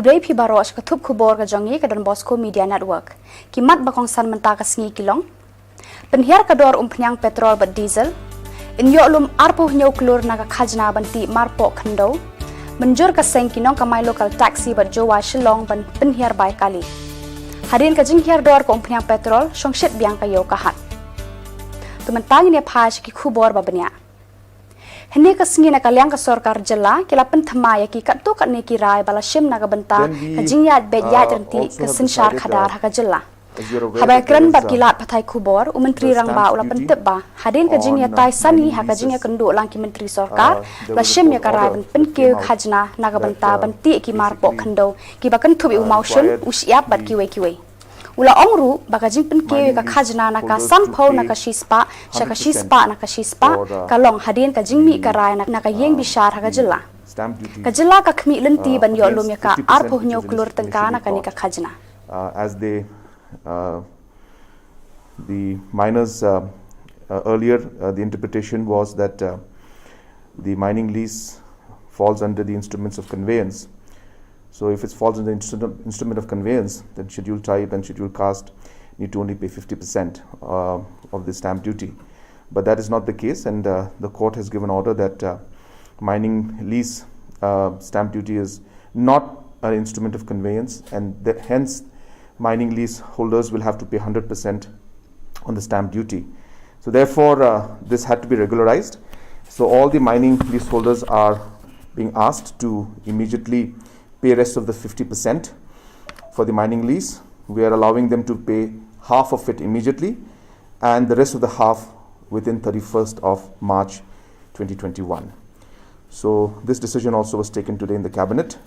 Kudai pi baros ketup Khubor ka jongi ka Don Bosco Media Network. Kimat bakong san menta ka sngi kilong. Penhiar ka dor penyang petrol bat diesel. Inyo lum arpo nyaw klur na ka khajna banti marpo khando. Menjur ka seng kinong ka my local taxi bat jowa Shillong ban penhiar bai kali. Harin ka jinghiar dor ka penyang petrol songshit biang kayo kahat. Tumentang ini phaj ki Khubor babanya. Hene ka singi na kalyang ka sorkar jela kila penthmaya ki katto kat ne ki rai bala shim na ka benta ka jingyat bejat renti ka sinshar khadar ha ka jela. Habai kran bat kilat pathai Khubor menteri rang ba ula pentep ba hadin ka jingya tai sani ha ka jingya kendo lang ki menteri sorkar la shim ya ka rai ban penke khajna na ka benta banti ki marpo khando ki bakan thubi emotion usiap bat ki we Ula ongru baka jing penke ka khajna na ka sampho na ka shispa shaka shispa na ka shispa ka long hadin ka jingmi ka rai na ka yeng bishar ha ka jilla ka jilla ka khmi lenti ban yo lum ya ka arpho nyo klur tangka na ka ni ka khajna as they the miners earlier the interpretation was that the mining lease falls under the instruments of conveyance. So if it falls in the instrument of conveyance, then schedule type and schedule caste need to only pay 50% of the stamp duty. But that is not the case, and the court has given order that mining lease stamp duty is not an instrument of conveyance, and hence mining lease holders will have to pay 100% on the stamp duty. So therefore, this had to be regularized. So all the mining lease holders are being asked to immediately pay rest of the 50% for the mining lease. We are allowing them to pay half of it immediately and the rest of the half within 31st of March 2021. So this decision also was taken today in the cabinet.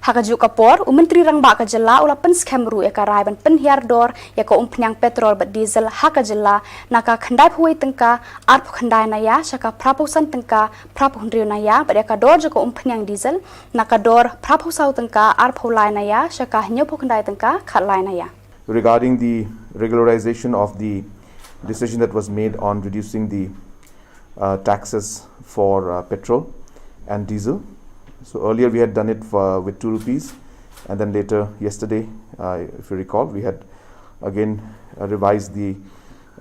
Hakaju kapor menteri rang ba ka jela ula pen scamru ya ka rai ban penhiar dor ya ka penyang petrol bat diesel haka jela naka khandai huai tengka arp khandai na ya shaka prapusan tengka prapundriu na ya ba ya ka dor joko penyang diesel naka dor prapusau tengka arp hulai na ya shaka nyopo khandai tengka khatlai na ya. Regarding the regularization of the decision that was made on reducing the taxes for petrol and diesel. So earlier we had done it with 2 rupees, and then later yesterday, if you recall, we had again revised the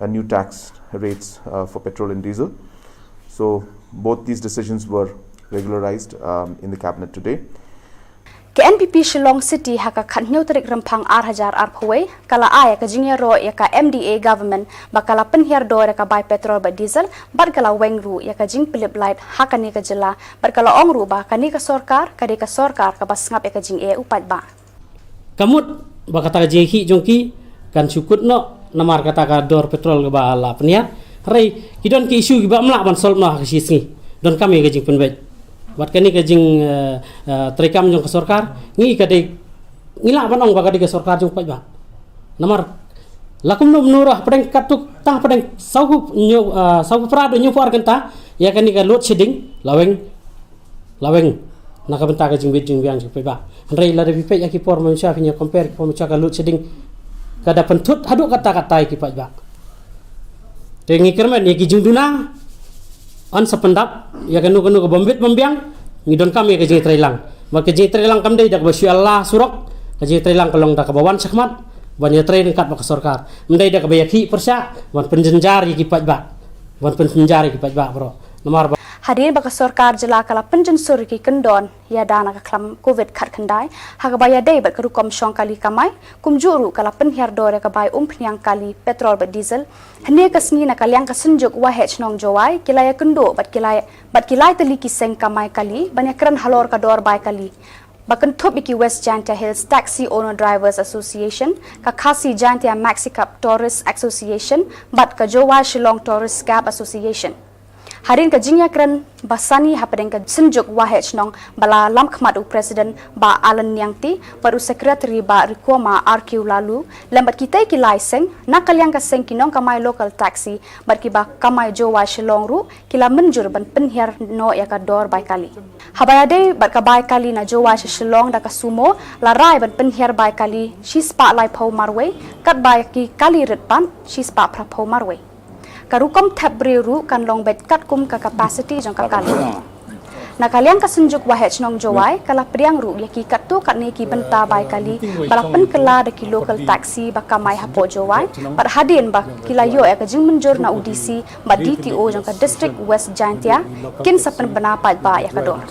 new tax rates for petrol and diesel. So both these decisions were regularized in the cabinet today. KNPP Shillong City haka khanyo tarik rampang 1000 arphoi kala aya ka jingya ro ya ka MDA government bakala penhiar do ya ka buy petrol ba diesel bar kala wengru ya ka jing pilip light haka ni ka jela bar kala ongru ba ka ni ka sorkar ka bas ngap ya ka jing e upat ba kamut ba kata jehi jongki kan sukut no namar kata ka dor petrol ba ala penhiar rei kidon ki isu ba mlak ban solve no ka sisngi don kami ka jing penbet Bat kani kajing terikam jong kesorkar ngi kadai ngila banong baga di kesorkar jong pai ba namar lakum no menurah pedeng katuk tah pedeng sauku prado nyu par kenta ya kani ka load shedding laweng naka benta kajing bejing biang jong pai ba rei la de pipe ya ki por manusia pinya compare ko manusia ka load shedding kada pentut haduk kata-kata ki pai ba tengi kermen ya ki jing duna an sependap ya kanu ke bombit membiang ngidon kami ke jing trilang mak ke jing trilang kam dei dak basyu Allah surok ke jing trilang kalong dak bawan sakmat ban ya train kat bak sorkar mendai dak bayaki persya ban penjenjar ki pajba ban penjenjar ki pajba bro nomor hadir baka sorkar jela kala penjen sur ki kendon ya dana ka klam covid khat khandai haga baya dei bat karukom shong kali kamai kumjuru kala penhiar dore ka bai penyang kali petrol ba diesel hne ka sngi na kalyang ka sunjuk wa hech nong jowai kilaya kendo bat kilai teli ki seng kamai kali banya kran halor ka dor bai kali bakan top iki West Janta Hills Taxi Owner Drivers Association ka khasi Janta Maxicap Tourist Association bat ka jowa Shillong Tourist Gap Association Harin ka jingya kran basani hapadeng ka sunjuk wahech nong bala lam khmadu president ba Alan Nyangti baru secretary ba Rikoma RQ lalu lambat kita ki license nakalyang ka seng kinong kamai local taxi bar ki ba kamai jowa Shillong ru kila menjur ban penhiar no ya ka dor bai kali habayade bar ka bai kali na jowa Shillong da ka sumo la rai ban penhiar bai kali shi spa lai phau marwe kat bai ki kali ritpan shi spa pra phau marwe karukom tap breru kan long bet kat kum ka capacity jong ka kali Nakaliang kasunjuk wahai cnong jawai kala priang ru yaki katu katne ki benta bai kali balapan kala de ki local taxi bakamai hapo jawai par hadin bak kilayo ka jing menjur na UDC ba DTO jang ka district West Jaintia kin sapan bana pai ba ya kador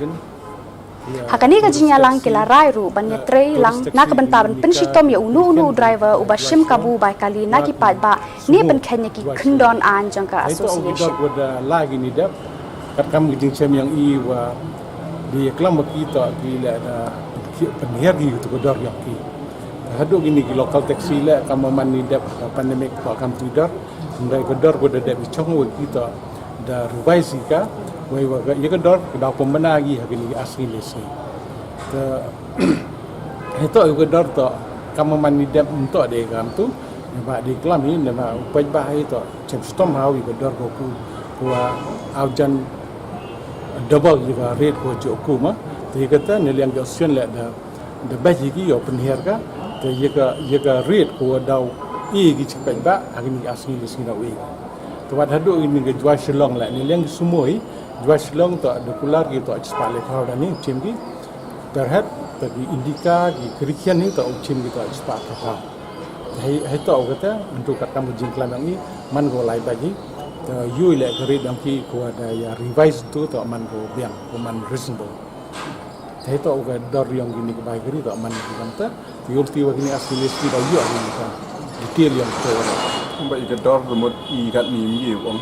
hakani ka jinya lang kila rai ru banya trei lang na ka benta ban penshitom ya unu driver uba shim kabu bai kali na ki pai ba ni ban khanya ki khndon an jang ka association lagi ni dap kat kam gijing chem yang I wa di kelam kita gila ada penher gi tu kodor yang ki hadu gini ki local taxi la kam man ni dap pandemic ko kam tidar ndai kodor ko dap chong wa kita da revise ka wai wa ya kodor da pemena gi gini asli lesi te itu kodor to kam man ni dap untuk de kam tu ba di kelam ni na upai ba itu chem stom hawi kodor ko ku wa aujan double juga rate ko joku ma te kata ne liang option la da baji gi yo penher ka te yega rate ko dau I gi cepat ba hari ni asli di sini wi to wat hadu ini ge jua Shillong la ne liang sumoi jua Shillong to da kular gi to cepat le kau dan ni cim gi terhad bagi indika di kerikian ni to cim gi to cepat ka hai to kata untuk kat kamu jingklan ni man go lai bagi you le gari dang ki ko ada ya revise tu to man ko biang ko man reasonable thai to ga dor yang gini ke bai gari to man ki kanta yul ti wa gini asli ski da you ani ka detail yang to ba I ga dor remot I kat ni mi ong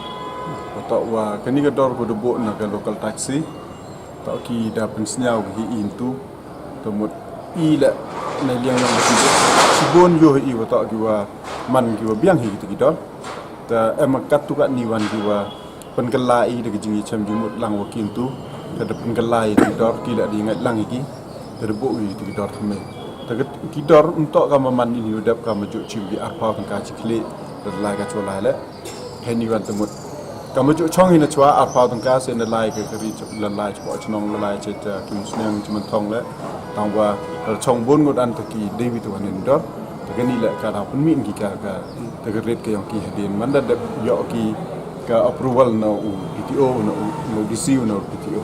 to wa kani ga dor ko do bo na ga local taxi to ki da pen snyau gi intu to mot I la na liang yang si bon yo I wa to ki wa man ki wa biang hi ki dor ta emakat tu kat ni wan jiwa pengelai de jingi cham jumut lang wakin tu kada pengelai di dor kila di ingat lang iki terbu di dor me ta ki dor untuk kama man ini udap kama juk chim di arpa kan ka chikli la ka chola la heni wan temut kama juk chong ina chwa arpa kan ka se na lai ke ri la lai chwa chnong la lai che ta kim sneng chim thong la tangwa chong bon ngot an ta ki dewi tu hanin dor gani la ka da penmin ki ka tegeret ke yang ki hadin manda da yo ki ka approval na PTO na DCU na PTO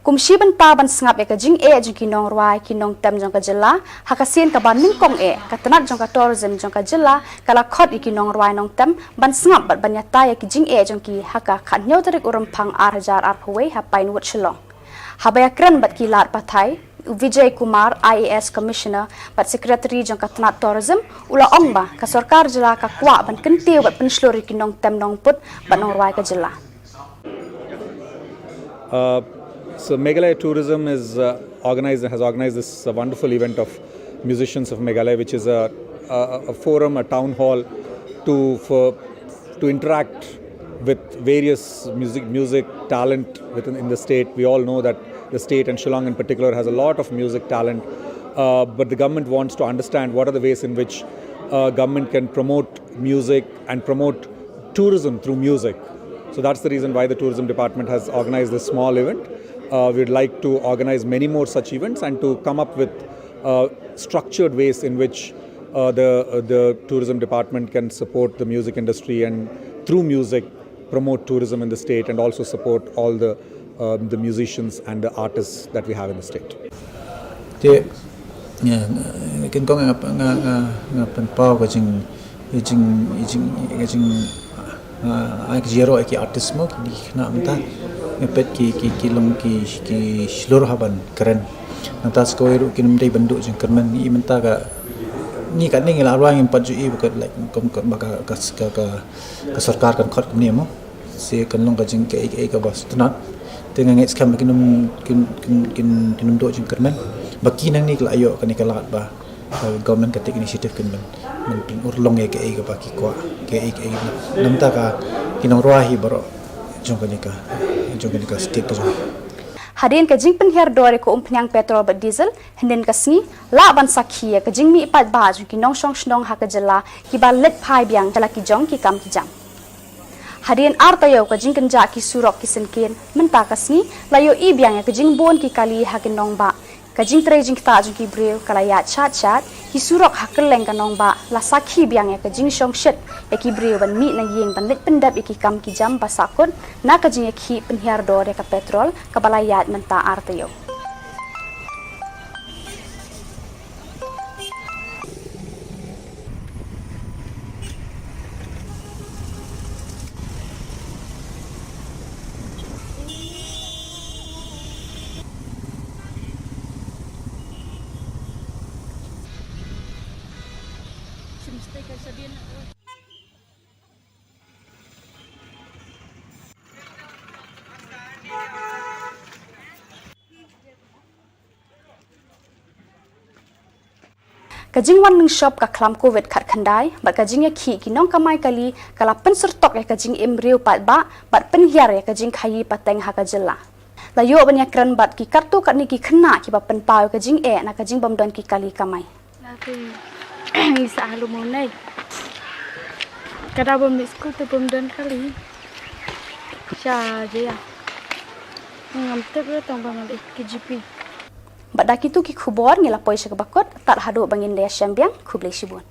kumshi benta ban sngap ka jing jing ki nong rwai ki nong tam jong ka jilla hakasin ka ban ning kong ka tanat jong ka tourism jong ka jilla kala khot ki nong rwai nong tam ban sngap bat ban yata ya ki jing jong ki haka khat nyaw tarik uram phang 8000 arphwe ha pain wat Shillong habaya kran bat ki lat pathai Vijay Kumar IAS Commissioner bat Secretary jong ka tanat tourism ula ongba ka sarkar jilla ka kwa ban kente bat penslori ki nong tam nong put ban nong rwai ka jilla So Meghalaya Tourism is has organized this wonderful event of musicians of Meghalaya, which is a forum, a town hall to interact with various music talent in the state. We all know that the state and Shillong in particular has a lot of music talent, but the government wants to understand what are the ways in which government can promote music and promote tourism through music. So that's the reason why the tourism department has organized this small event. We'd like to organize many more such events and to come up with structured ways in which the tourism department can support the music industry and through music promote tourism in the state and also support all the musicians and the artists that we have in the state. Kan kong ngapan pau ka jing ai zero ki artist mo ki na amta ngepet ki long ki seluruh haban keren nata skoiru kinum dei banduk jing kerman ni menta ka ni kan ni la ruang yang paju I bukan like kom baka ka sarkar kan khot ni mo se kan long ka jing ke ka bas tunat dengan ngets kam kinum do jing kerman baki nang ni la ayo kan ni kalat ba government ka take initiative kan men urlong ke baki kwa ke namta ka kinong ruahi baro jong ka state to hadin ka jing penher dore ko umpnyang petrol ba diesel henden ka sni la ban sakhi ka jing mi pat ba ju ki nong shong shnong ha ka jala ki ba let phai biang jala ki jong ki kam ki jam hadin artayo ka jing kanja ki surok ki senken menta ka sni la yo I biang ka jing bon ki kali ha ki nong ba Kajing trejing ta jung ki breu kalaya chat hi surok hakeleng kanong ba la sakhi biang ya kajing shong shet ya ki breu ban mi na yeng ban lit pendap ya ki kam ki jam basakun na kajing ya ki penhiar dor ya ka petrol ka balayat menta artayo. Kajing wan ning shop ka klam covid khat khandai bat kajing ya khi kinong kamai kali kala pensur tok ya kajing embryo pat ba bat penhiar ya kajing khayi pateng ha ka jilla la yo ban ya kran bat ki kartu kat ni ki khna ki ba pen pau kajing na kajing bamdon ki kali kamai la tu isa halu mo nai kada bom school tu bamdon kali sha je ya ngam te ber tong bang ki gp Badaki tu ki khubor ngila poisa ka bakot tar hadu bangin daya syambiang khublei sibun.